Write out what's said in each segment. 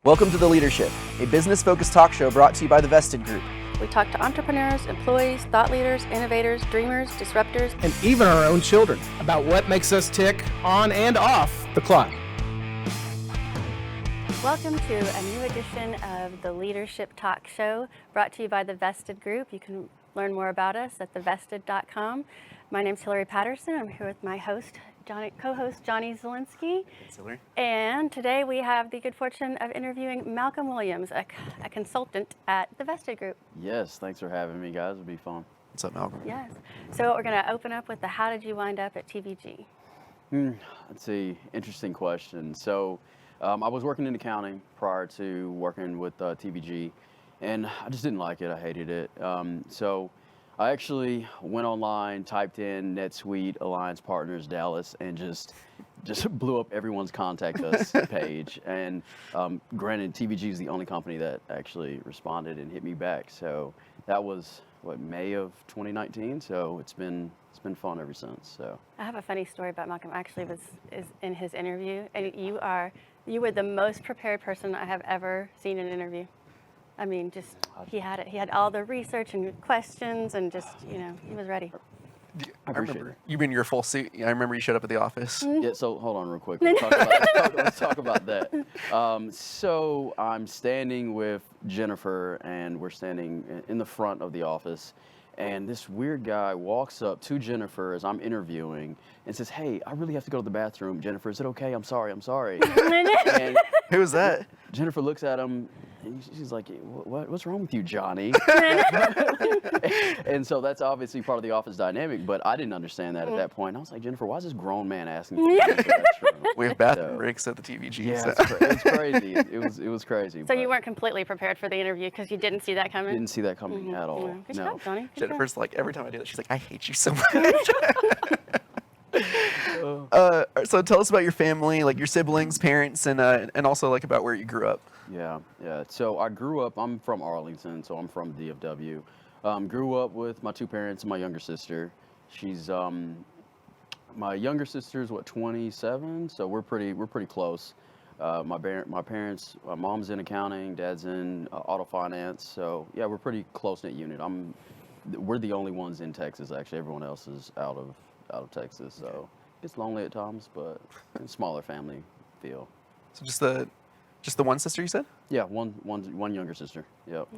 Welcome to The Leadership, a business-focused talk show brought to you by the Vested Group. We talk to entrepreneurs, employees, thought leaders, innovators, dreamers, disruptors, and even our own children about what makes us tick on and off the clock. Welcome to a new edition of the Leadership Talk Show brought to you by the Vested Group. You can learn more about us at thevested.com. My name's Hillary Patterson. I'm here with my co-host Johnny Zielinski. Hillary. And today we have the good fortune of interviewing Malcolm Williams, a consultant at the Vested Group. Yes, thanks for having me, guys. It'll be fun. What's up, Malcolm? Yes. So we're going to open up with the how did you wind up at TVG? Let's see. Interesting question. So I was working in accounting prior to working with TVG, and I just didn't like it. I hated it. So I actually went online, typed in NetSuite Alliance Partners Dallas, and just blew up everyone's contact us page. And granted, TVG is the only company that actually responded and hit me back. So that was May of 2019. So it's been fun ever since. So I have a funny story about Malcolm. Actually, is in his interview, and you were the most prepared person I have ever seen in an interview. I mean, just he had it. He had all the research and questions, and just he was ready. I remember you in your full suit. I remember you showed up at the office. Yeah. So hold on real quick. Let's talk about that. So I'm standing with Jennifer, and we're standing in the front of the office. And this weird guy walks up to Jennifer as I'm interviewing and says, "Hey, I really have to go to the bathroom. Jennifer, is it okay? I'm sorry. And Who was that? Jennifer looks at him, and she's like, what's wrong with you, Johnny?" And so that's obviously part of the office dynamic, but I didn't understand that at that point. I was like, Jennifer, why is this grown man asking for the restroom? We have bathroom breaks at the TVG. Yeah, so. it's crazy. It was crazy. So you weren't completely prepared for the interview because you didn't see that coming? Didn't see that coming at all. Good No. job, Johnny. Good Jennifer's job. like, every time I do that, she's like, I hate you so much. So tell us about your family, like your siblings, parents, and also like about where you grew up. Yeah. So I grew up, I'm from Arlington, so I'm from DFW. Grew up with my two parents and my younger sister. She's, my younger sister's 27, so we're pretty close. My parents, my mom's in accounting, dad's in auto finance, so yeah, we're pretty close-knit unit. We're the only ones in Texas, actually. Everyone else is out of Texas, so it's lonely at times, but a smaller family feel. So just the one sister you said? Yeah, one younger sister. Yep.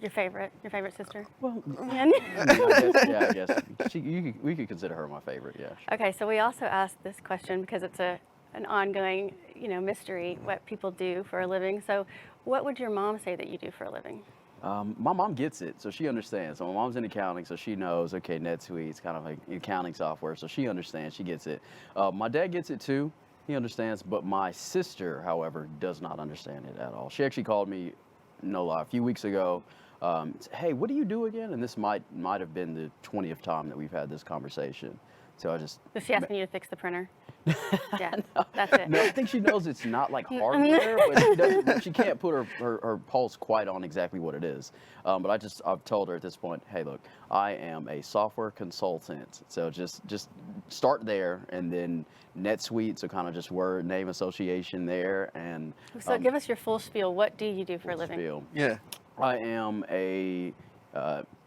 Your favorite sister? Well, Yeah. I guess we could consider her my favorite. Yeah. Sure. Okay, so we also asked this question because it's an ongoing mystery what people do for a living. So what would your mom say that you do for a living? My mom gets it, so she understands. So my mom's in accounting, so she knows, okay, NetSuite's kind of like accounting software, so she understands, she gets it. My dad gets it too, he understands, but my sister, however, does not understand it at all. She actually called me, no lie, a few weeks ago, hey, what do you do again? And this might have been the 20th time that we've had this conversation. So I just... Was she asking you to fix the printer? Yeah, that's it. No, I think she knows it's not like hardware, but she can't put her pulse quite on exactly what it is. But I've told her at this point, hey, look, I am a software consultant. So just start there, and then NetSuite, so kind of just word name association there. And so give us your full spiel. What do you do for a living? Yeah. I am a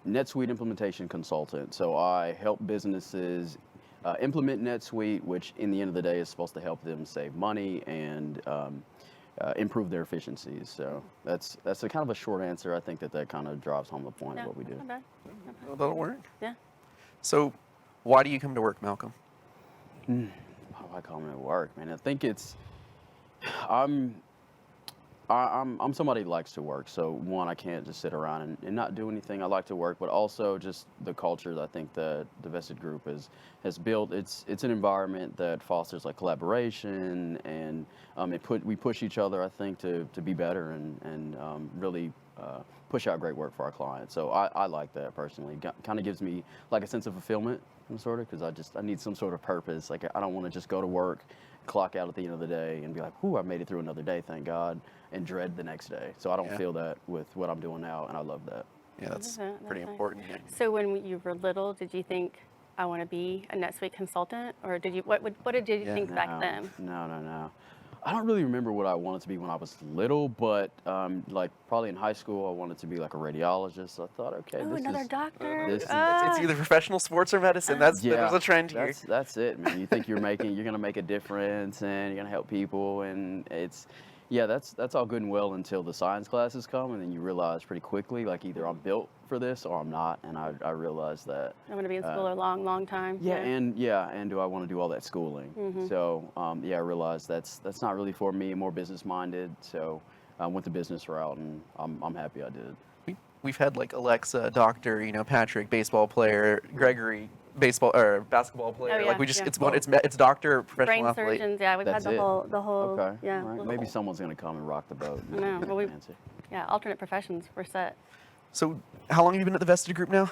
NetSuite implementation consultant. So I help businesses implement NetSuite, which in the end of the day is supposed to help them save money and improve their efficiencies. So that's a kind of a short answer. I think that kind of drives home the point of what we do. Not bad. Well, that'll work. Yeah. So why do you come to work, Malcolm? Why do I come to work, man? I think I'm somebody who likes to work. So one, I can't just sit around and not do anything. I like to work, but also just the culture that I think that the Vested Group has built. It's an environment that fosters like collaboration, and we push each other, I think, to be better and really push out great work for our clients. So I like that personally. Kind of gives me like a sense of fulfillment, sort of, because I need some sort of purpose. Like I don't want to just go to work, clock out at the end of the day, and be like, "Ooh, I made it through another day, thank God," and dread the next day. So I don't feel that with what I'm doing now, and I love that. Yeah, that's That's pretty nice. important. So when you were little, did you think I want to be a NetSuite consultant, or did you what did you think back then? No. I don't really remember what I wanted to be when I was little, but like probably in high school, I wanted to be like a radiologist. So I thought, okay, Oh, this another is doctor. this is- It's either professional sports or medicine. There's a trend here. that's it, man. You think you're gonna make a difference and you're gonna help people, and that's all good and well until the science classes come, and then you realize pretty quickly, like either I'm built for this or I'm not, and I realized that. I'm going to be in school a long, long time. And do I want to do all that schooling? So I realized that's not really for me. More business minded, so I went the business route, and I'm happy I did. We've had like Alexa, doctor, Patrick, baseball player, Gregory, baseball or basketball player. yeah, Like we just yeah. it's doctor, professional Brain athlete. surgeons, yeah, we've That's had it. the whole, Okay. yeah. All right. Maybe someone's gonna come and rock the boat. I know. Well, Fancy. yeah, alternate professions, we're set. So how long have you been at the vested group now?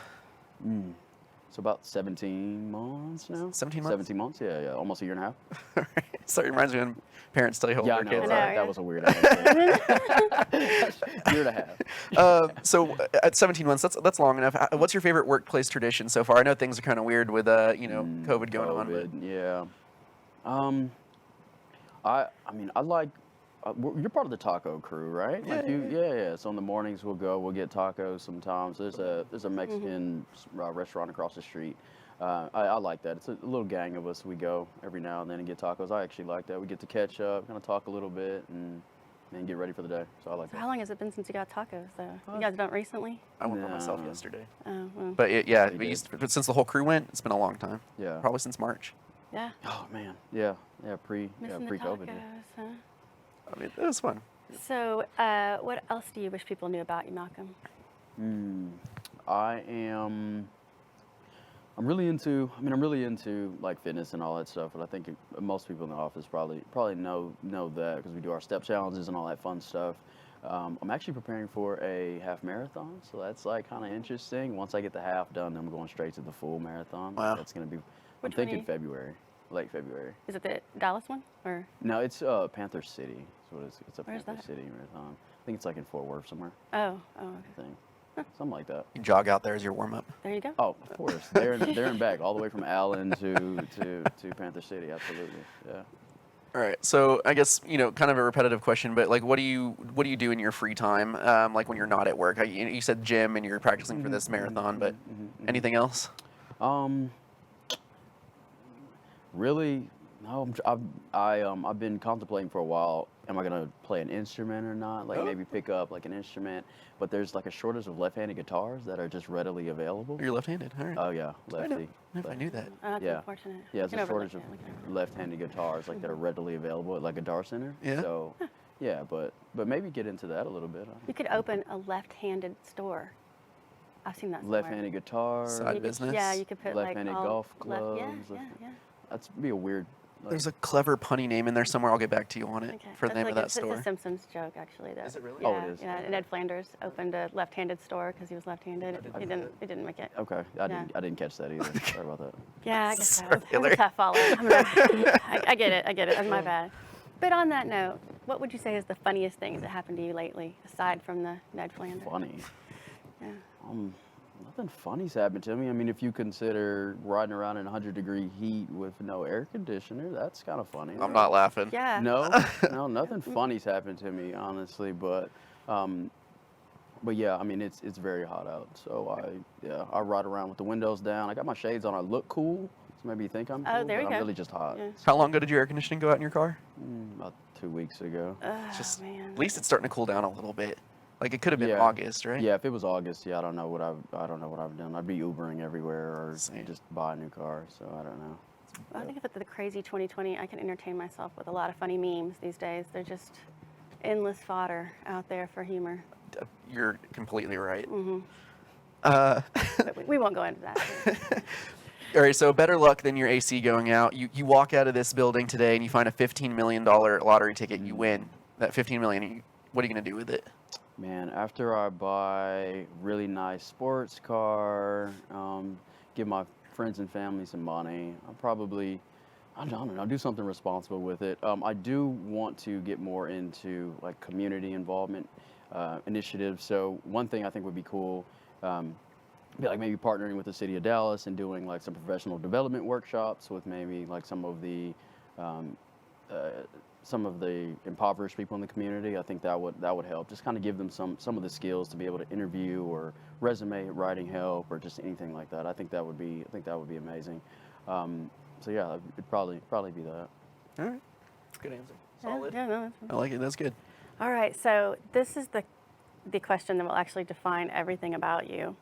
So about 17 months now. 17 months? 17 months. Yeah, almost a year and a half. Sorry, it reminds me when parents tell you how old Yeah, I their know. kids I know, are. That yeah. was a weird answer. Year and a half. So at 17 months, that's long enough. What's your favorite workplace tradition so far? I know things are kind of weird with COVID going on. But Yeah. I mean, I like. You're part of the taco crew, right? Yeah. So in the mornings we'll get tacos sometimes. There's a Mexican restaurant across the street. I like that. It's a little gang of us. We go every now and then and get tacos. I actually like that. We get to catch up, kind of talk a little bit, and get ready for the day. So I like So that. how long has it been since you got tacos, though? You guys done it recently? I went by myself No. yesterday. Oh, well, But but since the whole crew went, it's been a long time. Yeah. Probably since March. yeah. Oh man. Yeah. Missing Pre-COVID. the tacos, huh? I mean, it was fun. So, what else do you wish people knew about you, Malcolm? I'm really into like fitness and all that stuff, but I think most people in the office probably know that because we do our step challenges and all that fun stuff. I'm actually preparing for a half marathon, so that's like kind of interesting. Once I get the half done, then I'm going straight to the full marathon. Wow. That's gonna be. I'm Which one thinking you- February, late February. Is it the Dallas one, or? No, it's Panther City. That's what it's a Where's Panther that? City marathon. I think it's like in Fort Worth somewhere. Oh, okay. I think. Something like that. You jog out there as your warm up. There you go. Oh, of course. There and back, all the way from Allen to Panther City. Absolutely. Yeah. All right. So I guess kind of a repetitive question, but like, what do you do in your free time? Like when you're not at work? You said gym and you're practicing for this marathon, but anything else? Really, no. I've been contemplating for a while. Am I gonna play an instrument or not? Like maybe pick up like an instrument. But there's like a shortage of left-handed guitars that are just readily available. You're left-handed. All right. Oh yeah, lefty. I knew that. Oh, that's Yeah. unfortunate. Yeah, there's Looking a over, shortage of looking over. left-handed guitars like that are readily available at like a Guitar Center. Yeah. So, yeah, but maybe get into that a little bit. You could open a left-handed store. I've seen that somewhere. Left-handed guitars. Side You could- business? Yeah, you could put Left-handed like all golf clubs. Yeah. That'd be a weird. Like, There's a clever punny name in there somewhere. I'll get back to you on it Okay. for the That's name like of that It's store. a Simpsons joke, actually. Is it really? Yeah, Oh, it is? Yeah, and Ed Flanders opened a left-handed store because he was left-handed. It didn't make it. okay, I didn't catch that either. Sorry about that. Yeah, I guess Sorry, that was a tough follow. I get it. That's my bad. But on that note, what would you say is the funniest thing that happened to you lately, aside from the Ned Flanders? Funny. Yeah. Nothing funny's happened to me. I mean, if you consider riding around in 100-degree heat with no air conditioner, that's kind of funny. I'm not laughing. Yeah. No, nothing funny's happened to me, honestly. But yeah, I mean, it's very hot out. So I ride around with the windows down. I got my shades on. I look cool, so maybe you think I'm cool. there you but go. I'm really just hot. Yeah. How long ago did your air conditioning go out in your car? About 2 weeks ago. Oh, Just man. at least it's starting to cool down a little bit. Like it could have been Yeah. August, right? Yeah, if it was August, I don't know what I've done. I'd be Ubering everywhere or Same. just buy a new car. So I don't know. Well, I think of the crazy 2020, I can entertain myself with a lot of funny memes these days. They're just endless fodder out there for humor. You're completely right. But we won't go into that. All right, so better luck than your AC going out. You walk out of this building today and you find a $15 million lottery ticket. You win that $15 million. What are you going to do with it? Man, after I buy really nice sports car, give my friends and family some money, I'll probably, I don't know, do something responsible with it. I do want to get more into like community involvement initiatives. So one thing I think would be cool, be like maybe partnering with the city of Dallas and doing like some professional development workshops with maybe like some of the some of the impoverished people in the community. I think that would help. Just kind of give them some of the skills to be able to interview or resume writing help or just anything like that. I think that would be amazing. So yeah, it'd probably be that. All right. Good answer. Solid. Yeah, no, I like it. That's good. all right, so this is the question that will actually define everything about you.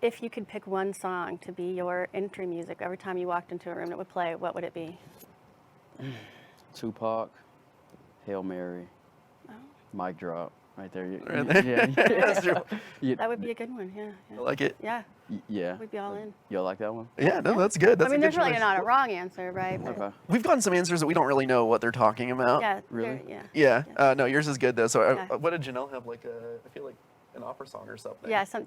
If you could pick one song to be your entry music every time you walked into a room that would play, what would it be? Tupac, Hail Mary, Mic Drop, right there. Right there. Yeah, That's true. That would be a good one, yeah. I like it. Yeah, yeah. we'd be all in. Y'all like that one? Yeah, no, that's good. That's I mean, a good there's really choice. not a wrong answer, right? But Okay. We've gotten some answers that we don't really know what they're talking about. yeah, Really? yeah. Yeah. No, yours is good though. So, Yeah. what did Janelle have? Like I feel like an opera song or something. Yeah, some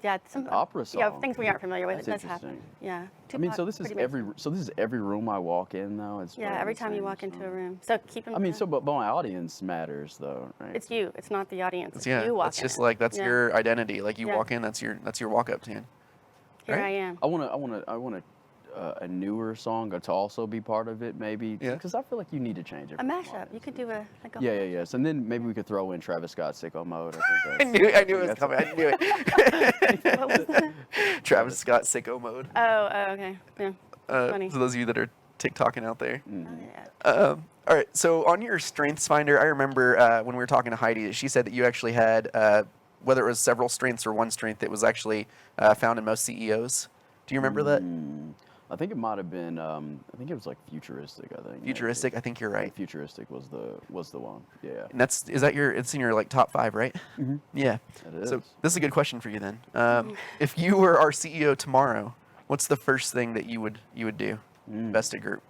opera Yeah, song. things we aren't familiar with. That's It does happen. interesting. Yeah. I mean, so Tupac's this is pretty every room I walk in though. It's Yeah, playing every the time you same walk into a song. room. So keep in I mean, mind. but my audience matters though, right? It's you. It's not the audience. It's Yeah. you walking. It's just in. like that's Yeah. your identity. Like you Yeah. walk in, that's your walk up tune. Here right? I am. I want a newer song to also be part of it, maybe. Yeah. Because I feel like you need to change it. A mashup. You could do a like a. Yeah. So then maybe we could throw in Travis Scott Sicko Mode. I knew it was coming. I knew it. What was that? Travis Scott sicko mode. Oh, okay. Yeah. Funny. For those of you that are TikToking out there. Oh, yeah. All right. So on your Strengths Finder, I remember when we were talking to Heidi, she said that you actually had whether it was several strengths or one strength that was actually found in most CEOs. Do you remember that? I think it might have been. I think it was like futuristic. I think Futuristic. I think you're right. Futuristic was the one. Yeah. And it's in your like top 5, right? Mm-hmm. Yeah. It So is. this is a good question for you then. If you were our CEO tomorrow, what's the first thing that you would do? Vested Group.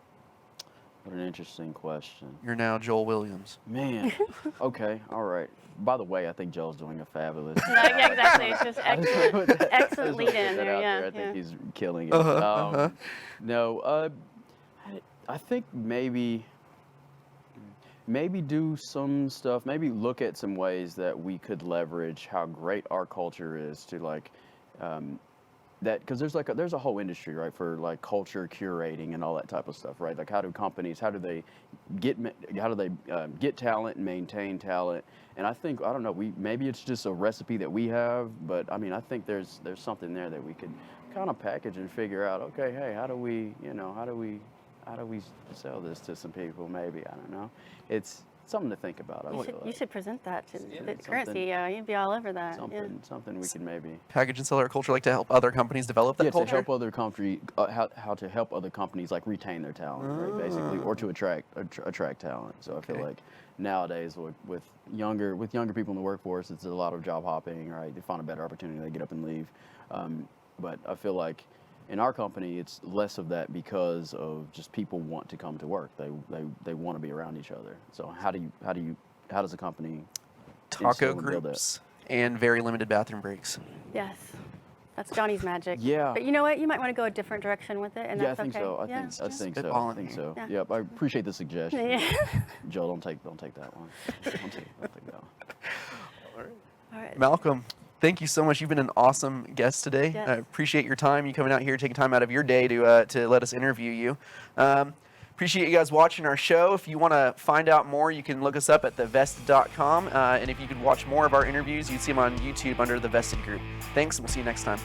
What an interesting question. You're now Joel Williams. Man. Okay. All right. By the way, I think Joel's doing a fabulous. No, yeah, exactly. It's just excellent, excellent lead in Put that there. out Yeah. there. I think yeah. he's killing it. No, I think maybe do some stuff. Maybe look at some ways that we could leverage how great our culture is to like. That because there's a whole industry, right, for like culture curating and all that type of stuff, right? Like how do they get talent and maintain talent? And I think I don't know, maybe it's just a recipe that we have, but I mean I think there's something there that we could kind of package and figure out. Okay, hey, how do we sell this to some people? Maybe I don't know. It's something to think about. I feel You like. should present that to the current something- CEO. You'd be all over that. Something we could maybe. Package and sell our culture, like to help other companies develop that Yeah, to culture. help other country, how to help other companies like retain their talent, right, basically, or to attract talent. So I feel Okay. like nowadays with younger people in the workforce, it's a lot of job hopping, right? They find a better opportunity, they get up and leave. But I feel like in our company, it's less of that because of just people want to come to work. They want to be around each other. So how does a company Taco instill and build that? groups and very limited bathroom breaks. Yes. That's Johnny's magic. Yeah. But you know what? You might want to go a different direction with it, and Yeah, I that's think okay. so. I Yeah. think so. I Spitballing think here. so. Yeah. Yep. I appreciate the suggestion. Yeah. Joe, don't take that one. Don't take that one. All right. Malcolm, thank you so much. You've been an awesome guest today. Yes. I appreciate your time, you coming out here, taking time out of your day to let us interview you. Appreciate you guys watching our show. If you want to find out more, you can look us up at thevested.com. And if you could watch more of our interviews, you'd see them on YouTube under The Vested Group. Thanks, and we'll see you next time.